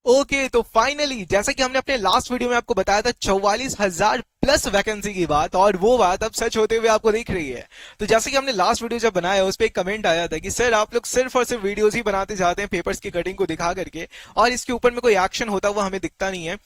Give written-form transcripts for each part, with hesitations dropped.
Okay तो finally जैसा कि हमने अपने लास्ट वीडियो में आपको बताया था 44,000 प्लस वैकेंसी की बात, और वो बात अब सच होते हुए आपको दिख रही है। तो जैसे कि हमने लास्ट वीडियो जब बनाया उस पर एक कमेंट आया था कि सर आप लोग सिर्फ और सिर्फ वीडियोस ही बनाते जाते हैं पेपर्स की कटिंग को दिखा करके, और इसके ऊपर में कोई एक्शन होता हुआ हमें दिखता नहीं है,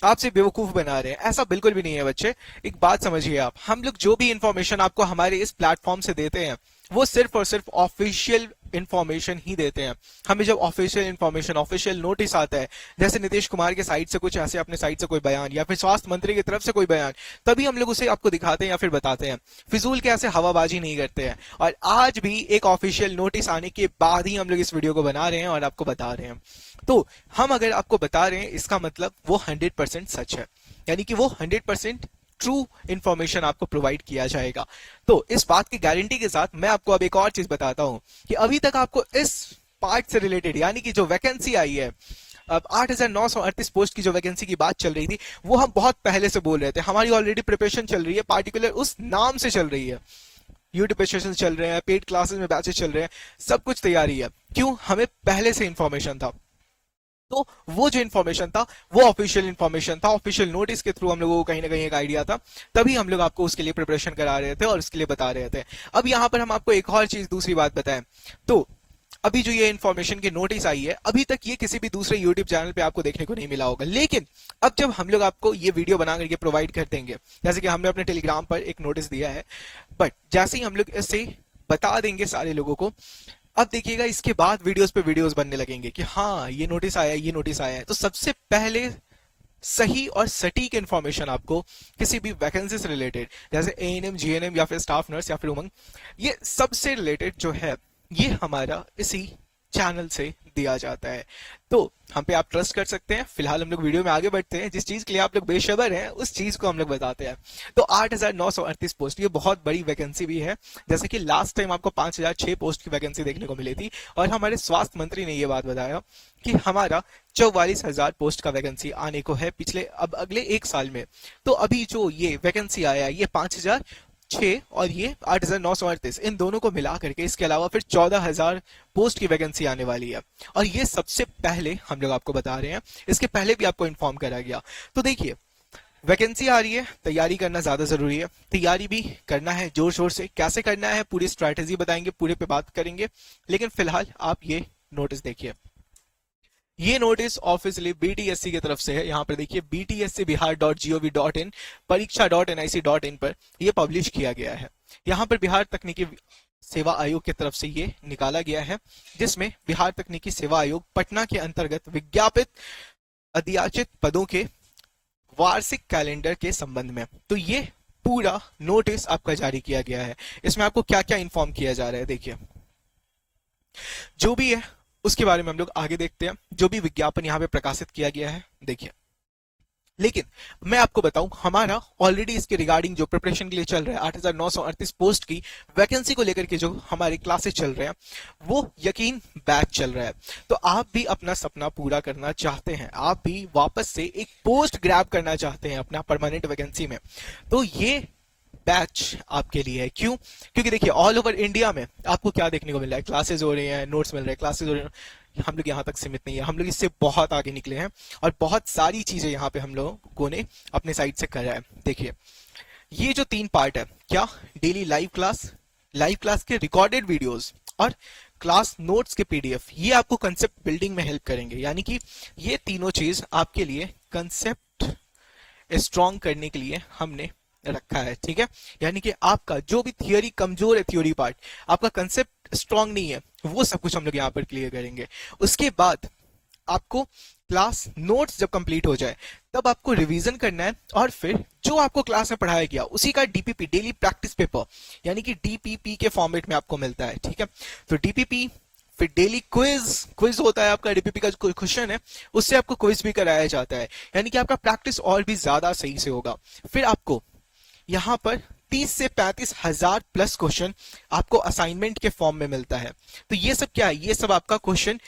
आप सिर्फ बेवकूफ बना रहे हैं। ऐसा बिल्कुल भी नहीं है बच्चे। एक बात समझिए आप, हम लोग जो भी इंफॉर्मेशन आपको हमारे इस प्लेटफॉर्म से देते हैं वो सिर्फ और सिर्फ ऑफिशियल इंफॉर्मेशन ही देते हैं। हमें जब ऑफिशियल इंफॉर्मेशन, ऑफिशियल नोटिस आता है, जैसे नीतीश कुमार के साइड से कुछ ऐसे, अपने साइड से कोई बयान, या फिर स्वास्थ्य मंत्री की तरफ से कोई बयान, तभी हम लोग उसे आपको दिखाते हैं या फिर बताते हैं। फिजूल के ऐसे हवाबाजी नहीं करते हैं। और आज भी एक ऑफिशियल नोटिस आने के बाद ही हम लोग इस वीडियो को बना रहे हैं और आपको बता रहे हैं। तो हम अगर आपको बता रहे हैं इसका मतलब वो 100% सच है, यानी कि वो 100% ट्रू इंफॉर्मेशन आपको प्रोवाइड किया जाएगा। तो इस बात की गारंटी के साथ मैं आपको अब एक और चीज बताता हूं कि अभी तक आपको इस पार्ट से रिलेटेड, यानी कि जो वैकेंसी आई है, अब 8,938 पोस्ट की जो वैकेंसी की बात चल रही थी, वो हम बहुत पहले से बोल रहे थे। हमारी ऑलरेडी प्रिपरेशन चल रही है, पार्टिकुलर उस नाम से चल रही है। यूट्यूब पे सेशन चल रहे हैं, पेड क्लासेस में बैचेस चल रहे हैं, सब कुछ तैयारी है। क्यों? हमें पहले से इंफॉर्मेशन था। तो वो जो इन्फॉर्मेशन था वो ऑफिशियल इन्फॉर्मेशन था, ऑफिशियल नोटिस के थ्रू हम लोगों को कहीं ना कहीं एक आइडिया था, तभी हम लोग आपको उसके लिए प्रिपरेशन करा रहे थे और उसके लिए बता रहे थे। अब यहां पर हम आपको एक और चीज, दूसरी बात बताएं तो अभी जो ये इन्फॉर्मेशन की नोटिस आई है, अभी तक ये किसी भी दूसरे यूट्यूब चैनल पे आपको देखने को नहीं मिला होगा। लेकिन अब जब हम लोग आपको ये वीडियो बना करके प्रोवाइड कर देंगे, जैसे कि हमने अपने टेलीग्राम पर एक नोटिस दिया है, बट जैसे ही हम लोग इससे बता देंगे सारे लोगों को, अब देखिएगा इसके बाद वीडियोस पे वीडियोस बनने लगेंगे कि हाँ ये नोटिस आया है, ये नोटिस आया है। तो सबसे पहले सही और सटीक इंफॉर्मेशन आपको किसी भी वैकेंसी से रिलेटेड, जैसे एएनएम, जीएनएम या फिर स्टाफ नर्स या फिर उमंग, ये सबसे रिलेटेड जो है ये हमारा इसी चैनल से दिया जाता है। तो हम पे आप ट्रस्ट कर सकते हैं। फिलहाल हम लोग वीडियो में आगे बढ़ते हैं। जिस चीज के लिए आप लोग बेशबर हैं उस चीज को हम लोग बताते हैं। तो 8,938 पोस्ट, ये बहुत बड़ी वैकेंसी भी है। जैसे कि लास्ट टाइम आपको 5,006 पोस्ट की वैकेंसी देखने को मिली थी, और हमारे स्वास्थ्य मंत्री ने ये बात बताया कि हमारा 44,000 पोस्ट का वैकेंसी आने को है पिछले, अब अगले एक साल में। तो अभी जो ये वैकेंसी आया, ये 5,006 और ये 8,938, इन दोनों को मिला करके इसके अलावा फिर 14,000 पोस्ट की वैकेंसी आने वाली है। और ये सबसे पहले हम लोग आपको बता रहे हैं, इसके पहले भी आपको इन्फॉर्म करा गया। तो देखिए, वैकेंसी आ रही है, तैयारी करना ज्यादा जरूरी है। तैयारी भी करना है जोर शोर से। कैसे करना है पूरी स्ट्रैटेजी बताएंगे, पूरे पे बात करेंगे। लेकिन फिलहाल आप ये नोटिस देखिए। ये नोटिस ऑफिशियली बीटीएससी की तरफ से है। यहाँ पर देखिए btscbihar.gov.in, परीक्षा.nic.in पर यह पब्लिश किया गया है। यहाँ पर बिहार तकनीकी सेवा आयोग की तरफ से ये निकाला गया है, जिसमें बिहार तकनीकी सेवा आयोग पटना के अंतर्गत विज्ञापित अध्याचित पदों के वार्षिक कैलेंडर के संबंध में। तो ये पूरा नोटिस आपका जारी किया गया है। इसमें आपको क्या क्या इन्फॉर्म किया जा रहा है, देखिए जो भी है उसके बारे में हम लोग आगे देखते हैं। जो भी विज्ञापन यहाँ पे प्रकाशित किया गया है देखिए। लेकिन मैं आपको बताऊं, हमारा ऑलरेडी इसके रिगार्डिंग जो प्रिपरेशन के लिए चल रहा है, 8,938 पोस्ट की वैकेंसी को लेकर के जो हमारे क्लासेस चल रहे हैं, वो यकीन बैच चल रहा है। तो आप भी अपना सपना पूरा करना चाहते हैं, आप भी वापस से एक पोस्ट ग्रैब करना चाहते हैं अपना परमानेंट वैकेंसी में, तो ये बैच आपके लिए है। क्यों? क्योंकि देखिए ऑल ओवर इंडिया में आपको क्या देखने को मिल रहा है, क्लासेस हो रही हैं, नोट्स मिल रहे हैं, क्लासेस हो रही हैं। हम लोग यहाँ तक सीमित नहीं है, हम लोग इससे बहुत आगे निकले हैं, और बहुत सारी चीजें यहाँ पे हम लोगों ने अपने साइड से करा है। देखिए ये जो 3 पार्ट है, क्या, डेली लाइव क्लास के रिकॉर्डेड वीडियोस और क्लास नोट्स के पीडीएफ, ये आपको कंसेप्ट बिल्डिंग में हेल्प करेंगे। यानी कि ये तीनों चीज आपके लिए कंसेप्ट स्ट्रॉन्ग करने के लिए हमने रखा है, ठीक है। यानी कि आपका जो भी थियोरी कमजोर है, थियोरी पार्ट, आपका कंसेप्ट स्ट्रॉन्ग नहीं है, वो सब कुछ हम लोग यहाँ पर क्लियर करेंगे। उसके बाद आपको क्लास नोट्स जब कंप्लीट हो जाए तब आपको रिवीजन करना है, और फिर जो आपको क्लास में पढ़ाया गया उसी का डीपीपी, डेली प्रैक्टिस पेपर, यानी कि डीपीपी के फॉर्मेट में आपको मिलता है, ठीक है। तो डीपीपी, फिर डेली क्विज होता है आपका, डीपीपी का जो क्वेश्चन है उससे आपको क्विज भी कराया जाता है, यानी कि आपका प्रैक्टिस और भी ज्यादा सही से होगा। फिर आपको यहां पर 30 से 35,000 प्लस क्वेश्चन आपको असाइनमेंट के फॉर्म में मिलता है। तो ये सब क्या है, ये सब आपका क्वेश्चन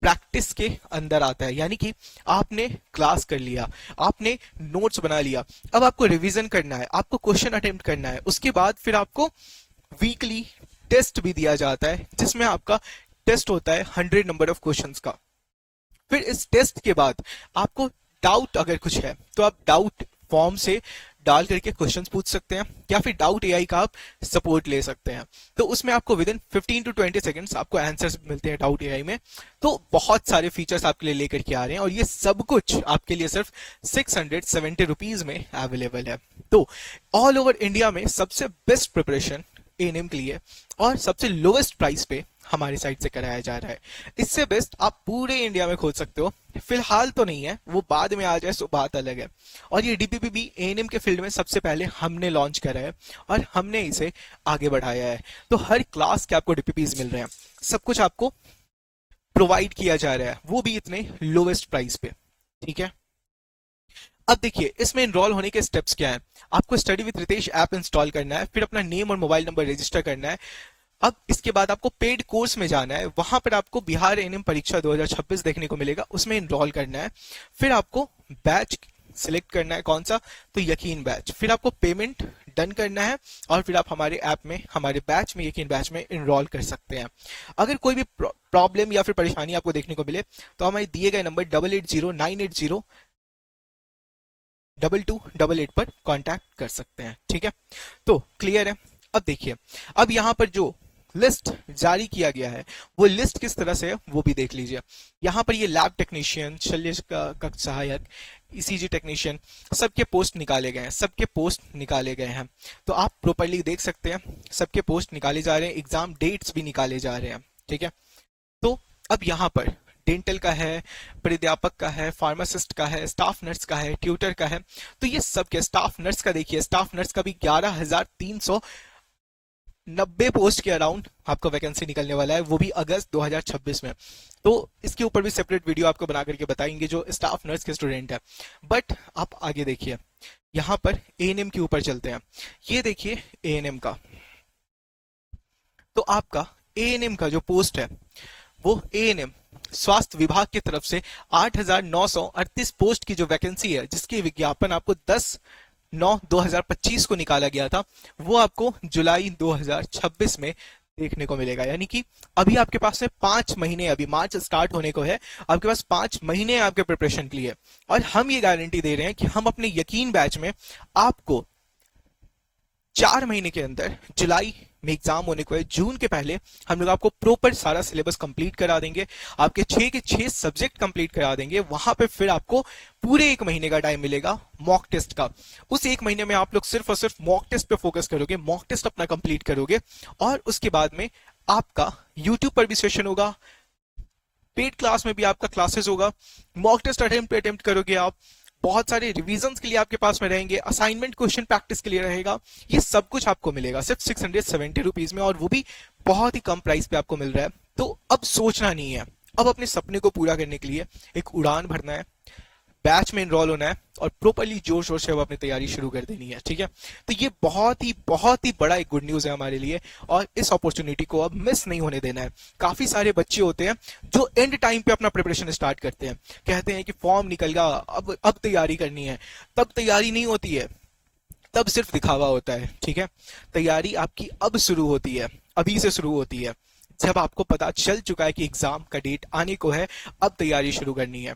प्रैक्टिस के अंदर आता है। यानी कि आपने क्लास कर लिया, आपने नोट्स बना लिया, अब आपको रिवीजन करना है, आपको क्वेश्चन अटेम्प्ट करना है। उसके बाद फिर आपको वीकली टेस्ट भी दिया जाता है, जिसमें आपका टेस्ट होता है 100 नंबर ऑफ क्वेश्चंस का। फिर इस टेस्ट के बाद आपको डाउट अगर कुछ है तो आप डाउट फॉर्म से डाल करके क्वेश्चंस पूछ सकते हैं, या फिर डाउट एआई का आप सपोर्ट ले सकते हैं। तो उसमें आपको विद इन 15 टू 20 सेकंड्स आपको आंसर्स मिलते हैं डाउट एआई में। तो बहुत सारे फीचर्स आपके लिए लेकर के आ रहे हैं, और ये सब कुछ आपके लिए सिर्फ 670 रुपीज में अवेलेबल है। तो ऑल ओवर इंडिया में सबसे बेस्ट प्रिपरेशन एएनएम के लिए और सबसे लोवेस्ट प्राइस पे हमारी साइट से कराया जा रहा है। इससे बेस्ट आप पूरे इंडिया में खोज सकते हो, फिलहाल तो नहीं है, वो बाद में आ जाए सो बात अलग है। और ये डीपीपी भी एएनएम के फील्ड में सबसे पहले हमने लॉन्च करा है और हमने इसे आगे बढ़ाया है। तो हर क्लास के आपको डीपीपीज मिल रहे हैं, सब कुछ आपको प्रोवाइड किया जा रहा है, वो भी इतने लोवेस्ट प्राइस पे। ठीक है, अब देखिए इसमें इनरोल होने के स्टेप्स क्या है। आपको study with Ritesh app install करना है, फिर अपना नेम और मोबाइल नंबर रजिस्टर करना है। अब इसके बाद आपको पेड कोर्स में जाना है, वहां पर आपको बिहार एएनएम परीक्षा 2026 देखने को मिलेगा, उसमें इनरोल करना है। फिर आपको बैच सिलेक्ट करना है, कौन सा, तो यकीन बैच। फिर आपको पेमेंट डन करना है और फिर आप हमारे ऐप में, हमारे बैच में, यकीन बैच में इनरोल कर सकते हैं। अगर कोई भी प्रॉब्लम या फिर परेशानी आपको देखने को मिले तो हमारे दिए गए नंबर 8809802288 पर कांटेक्ट कर सकते हैं। ठीक है, तो क्लियर है। अब देखिए, अब यहां पर जो लिस्ट जारी किया गया है वो लिस्ट किस तरह से है वो भी देख लीजिए। यहां पर ये लैब टेक्नीशियन, शल्य का सहायक, ईसीजी टेक्नीशियन, सबके पोस्ट निकाले गए हैं, सबके पोस्ट निकाले गए हैं। तो आप प्रॉपर्ली देख सकते हैं सबके पोस्ट निकाले जा रहे हैं, एग्जाम डेट्स भी निकाले जा रहे हैं। ठीक है, तो अब यहाँ पर डेंटल का है, प्राध्यापक का है, फार्मासिस्ट का है, स्टाफ नर्स का है, ट्यूटर का है। तो ये सब के स्टाफ नर्स का देखिए, स्टाफ नर्स का भी 11,390 पोस्ट के अराउंड आपको वैकेंसी निकलने वाला है, वो भी अगस्त 2026 में। तो इसके ऊपर भी सेपरेट वीडियो आपको बना करके बताएंगे जो स्टाफ नर्स के स्टूडेंट है। बट आप आगे देखिए, यहाँ पर एएनएम के ऊपर चलते हैं। ये देखिए एएनएम का, तो आपका एएनएम का जो पोस्ट है वो एएनएम स्वास्थ्य विभाग की तरफ से 8,938 पोस्ट की जो वैकेंसी है, जिसकी विज्ञापन आपको 10/9/2025 को निकाला गया था, वो आपको जुलाई 2026 में देखने को मिलेगा। यानी कि अभी आपके पास में 5 महीने, अभी मार्च स्टार्ट होने को है, आपके पास 5 महीने आपके प्रिपरेशन के लिए। और हम ये गारंटी दे रहे हैं कि हम अपने यकीन बैच में आपको 4 महीने के अंदर, जुलाई में एग्जाम होने को है, जून के पहले हम लोग आपको प्रॉपर सारा सिलेबस कंप्लीट करा देंगे, आपके 6 के 6 सब्जेक्ट कंप्लीट करा देंगे। वहां पे फिर आपको पूरे 1 महीने का टाइम मिलेगा मॉक टेस्ट का। उस 1 महीने में आप लोग सिर्फ और सिर्फ मॉक टेस्ट पे फोकस करोगे, मॉक टेस्ट अपना कंप्लीट करोगे, और उसके बाद में आपका यूट्यूब पर भी सेशन होगा, पेड क्लास में भी आपका क्लासेस होगा, मॉक टेस्ट अटेम्प्ट करोगे आप, बहुत सारे रिवीजन्स के लिए आपके पास में रहेंगे, असाइनमेंट क्वेश्चन प्रैक्टिस के लिए रहेगा। ये सब कुछ आपको मिलेगा सिर्फ 670 रुपीज में, और वो भी बहुत ही कम प्राइस पे आपको मिल रहा है। तो अब सोचना नहीं है, अब अपने सपने को पूरा करने के लिए एक उड़ान भरना है, बैच में इनरोल होना है और प्रॉपर्ली जोर शोर से अब अपनी तैयारी शुरू कर देनी है। ठीक है, तो ये बहुत ही बड़ा एक गुड न्यूज है हमारे लिए, और इस अपॉर्चुनिटी को अब मिस नहीं होने देना है। काफी सारे बच्चे होते हैं जो एंड टाइम पे अपना प्रिपरेशन स्टार्ट करते हैं, कहते हैं कि फॉर्म निकल गया, अब तैयारी करनी है। तब तैयारी नहीं होती है, तब सिर्फ दिखावा होता है। ठीक है, तैयारी आपकी अब शुरू होती है, अभी से शुरू होती है, जब आपको पता चल चुका है कि एग्जाम का डेट आने को है, अब तैयारी शुरू करनी है।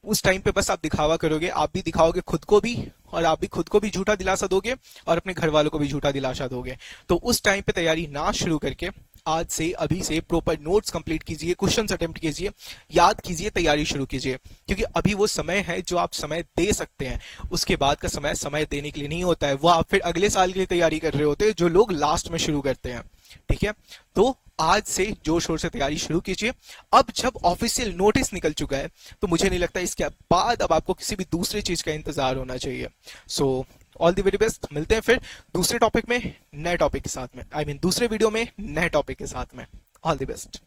उस टाइम पे बस आप दिखावा करोगे, आप भी दिखाओगे खुद को भी, और आप भी खुद को भी झूठा दिलासा दोगे और अपने घर वालों को भी झूठा दिलासा दोगे। तो उस टाइम पे तैयारी ना शुरू करके आज से, अभी से प्रॉपर नोट्स कंप्लीट कीजिए, क्वेश्चंस अटेम्प्ट कीजिए, याद कीजिए, तैयारी शुरू कीजिए, क्योंकि अभी वो समय है जो आप समय दे सकते हैं। उसके बाद का समय देने के लिए नहीं होता है, वो आप फिर अगले साल के लिए तैयारी कर रहे होते हैं, जो लोग लास्ट में शुरू करते हैं। ठीक है, तो आज से जोर शोर से तैयारी शुरू कीजिए। अब जब ऑफिशियल नोटिस निकल चुका है तो मुझे नहीं लगता इसके बाद अब आपको किसी भी दूसरी चीज का इंतजार होना चाहिए। So all the very best, मिलते हैं फिर दूसरे टॉपिक में, नए टॉपिक के साथ में, दूसरे वीडियो में नए टॉपिक के साथ में। All the best.